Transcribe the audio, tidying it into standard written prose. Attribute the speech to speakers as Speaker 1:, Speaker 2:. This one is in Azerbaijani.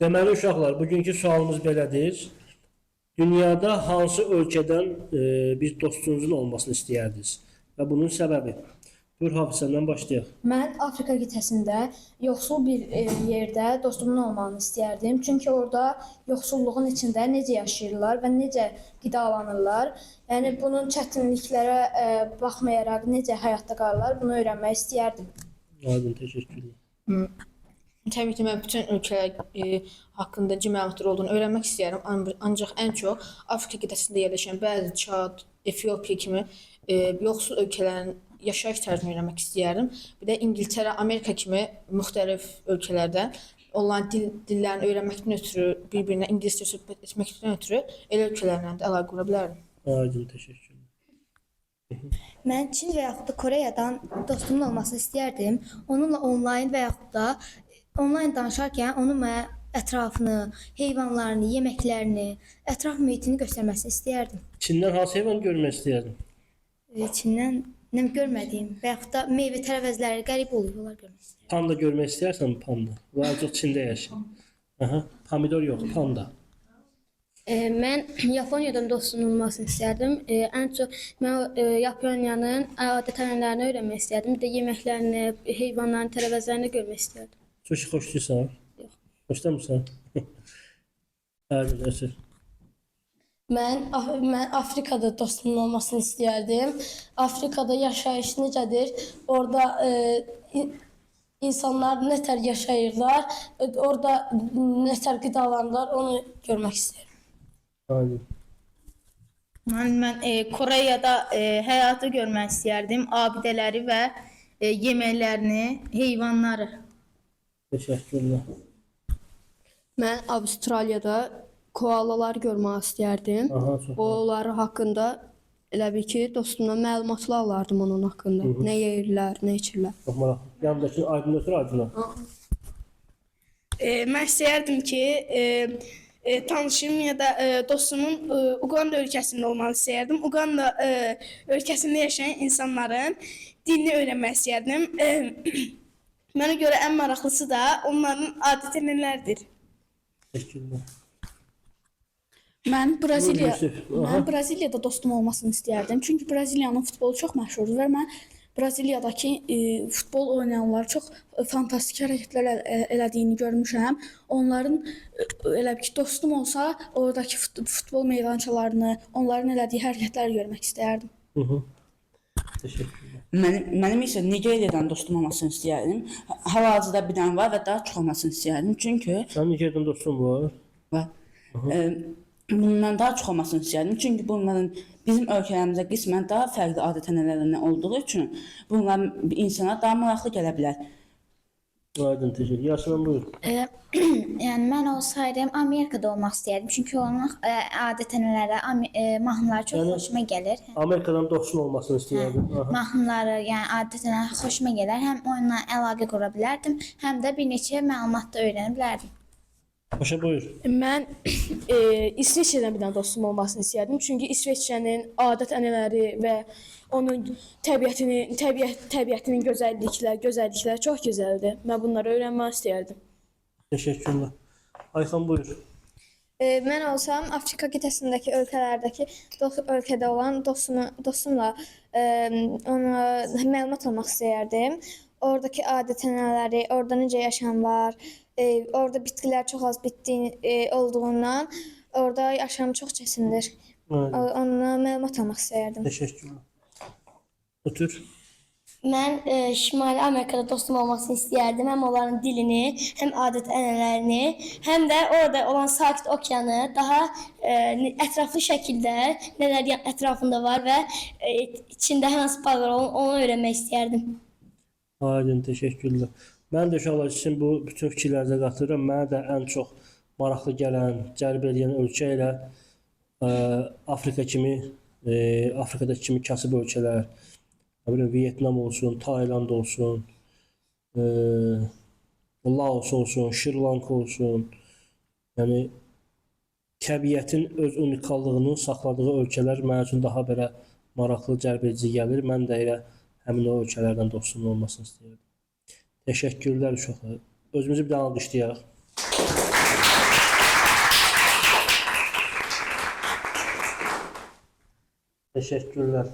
Speaker 1: Deməli uşaqlar, bugünkü sualımız belədir. Dünyada hansı ölkədən bir dostunuzun olmasını istəyərdiniz? Və bunun səbəbi? Buyur Hafiz, səndən başlayaq.
Speaker 2: Mən Afrika qitəsində yoxsul bir yerdə dostumun olmağını istərdim. Çünki orada yoxsulluğun içində necə yaşayırlar və necə qidalanırlar. Yəni bunun çətinliklərə baxmayaraq necə həyatda qalırlar, bunu öyrənmək istərdim.
Speaker 1: Aydın, təşəkkürlər.
Speaker 3: Təbii ki, mən bütün ölkələr haqqında necə məlumatlar olduğunu öyrənmək istəyirəm. Ancaq ən çox Afrika qitəsində yerləşən bəzi Çad, Efiopiya kimi yoxsul ölkələrin yaşayış tərzini öyrənmək istəyirəm. Bir də İngiltərə, Amerika kimi müxtəlif ölkələrdə onların dillərini öyrənməkdən ötürü, bir-birinə ingiliscə söhbət etməkdən ötürü elə ölkələrlə də əlaqə qura bilərəm.
Speaker 1: Aydın, təşəkkürlər.
Speaker 4: Mən Çin və yaxud da Koreyadan dostumun olmasını istərdim. Onunla onlayn və yaxud da onlayn danışarkən onun mənə ətrafını, heyvanlarını, yeməklərini, ətraf mühitini göstərməsini istərdim.
Speaker 1: Çindən hansı heyvan görmək istəyərdin?
Speaker 4: Çindən nə görmədiyim və yaxud da meyvə tərəvəzləri qəribə oluyorlar görmək istərdim.
Speaker 1: Panda görmək istəyərsən panda. Və ancaq Çində yaşayır. Aha, pomidor yox, panda.
Speaker 4: Mən Yaponiyadan dostumun olmasını istərdim. Ən çox mən Yaponiyanın adət-ənənələrini öyrənmək istərdim. Bir də yeməklərini, heyvanların tərəvəzlərini görmək istərdim.
Speaker 1: Sushi xoşlayırsan?
Speaker 4: Yox.
Speaker 1: Xoşlamırsan? Aydın, əsr.
Speaker 5: Mən Afrikada dostumun olmasını istərdim. Afrikada yaşayış necədir? Orada insanlar nətər yaşayırlar, orada nətər qidalanırlar, onu görmək istəyirəm.
Speaker 1: Aydın.
Speaker 6: Mən Koreyada həyatı görmək istərdim, abidələri və yeməklərini, heyvanları.
Speaker 1: Təşəkkürlər.
Speaker 7: Mən Avstraliyada koalalar görmək istərdim.
Speaker 1: Aha, çox.
Speaker 7: Onları haqqında elə bil ki, dostumdan məlumatlar alardım onun haqqında. Nə yeyirlər, nə içirlər.
Speaker 1: Çox maraqlı. Yanındakı Aydın ötür Aydın'a.
Speaker 8: Mən istəyərdim ki, tanışım ya da dostumun Uganda ölkəsində olmağı istəyərdim. Uganda ölkəsində yaşayan insanların dilini öyrənmək istəyərdim. Mənə görə ən maraqlısı da onların adət-ənənələridir.
Speaker 1: Təşəkkürlər.
Speaker 6: Mən
Speaker 1: Yusuf, aha.
Speaker 6: Braziliyada dostum olmasını istərdim. Çünki Braziliyanın futbolu çox məşhurdur və mən Braziliyadakı futbol oynayanlar çox fantastik hərəkətlər elədiyini görmüşəm. Onların elə bir ki, dostum olsa, oradakı futbol meydançalarını, onların elədiyi hərəkətləri görmək istərdim.
Speaker 1: Təşəkkürlər.
Speaker 9: Mənim isə Nigeriyadan dostum olmasını istəyərdim. Hal-hazırda bir dənə var və daha çox olmasını istəyərdim. Çünki
Speaker 1: Sənin Nigeriyadan dostun var?
Speaker 9: bundan daha çox olmasını istəyərdim. Çünki bunların bizim ölkələrimizdə qismən daha fərqli adət-ənənələrdən olduğu üçün bunlar insana daha maraqlı gələ bilər.
Speaker 1: Aydın, təşəkkür. Yaşınan buyur.
Speaker 4: Yəni mən olsaydım Amerikada olmaq istərdim. Çünki onun adət-ənənələri, mahnıları çox xoşuma gəlir.
Speaker 1: Amerikadan dostun olmasını istəyərdim. Aha.
Speaker 4: Mahnıları, yəni adət-ənənələri xoşuma gələr. Həm onunla əlaqə qura bilərdim, həm də bir neçə məlumat da öyrənə bilərdim.
Speaker 1: Başa buyur.
Speaker 2: Mən İsveçrədən bir dənə dostum olmasını istərdim. Çünki İsveçrənin adət-ənənələri və onun təbiətinin gözəllikləri çox gözəldir. Mən bunları öyrənmək istərdim.
Speaker 1: Təşəkkürlər. Ayxan buyur.
Speaker 2: Mən olsam Afrika qitəsindəki ölkədə olan dostumla ona məlumat almaq istəyərdim. Oradakı adət-ənənələri, orada necə yaşamlar, orada bitkilər çox az olduğundan orada yaşam çox çətindir. Onunla məlumat almaq istəyərdim.
Speaker 1: Təşəkkürlər. Otur.
Speaker 5: Mən Şimali Amerikada dostum olmasını istərdim. Həm onların dilini, həm adət-ənənələrini, həm də orada olan sakit okeanı daha ətraflı şəkildə nələr ətrafında var və içində hansı bağlar onu öyrənmək istərdim.
Speaker 1: Aydın, təşəkkürlər. Mən də uşaqlar üçün bu bütün fikirlərinizə qatılıram. Mənə də ən çox maraqlı gələn, cəlb edən ölkə ilə Afrikadakı kimi kasıb ölkələr, Vietnam olsun, Tayland olsun, Laos olsun, Şri Lanka olsun. Yəni təbiətin öz unikallığını saxladığı ölkələr mənim üçün daha belə maraqlı, cəlb edici gəlir. Mən də elə həmin o ölkələrdən dostum olmasını istəyirdim. Təşəkkürlər uşaqlar. Özümüzü bir daha alqışlayaq. Teşekkürler.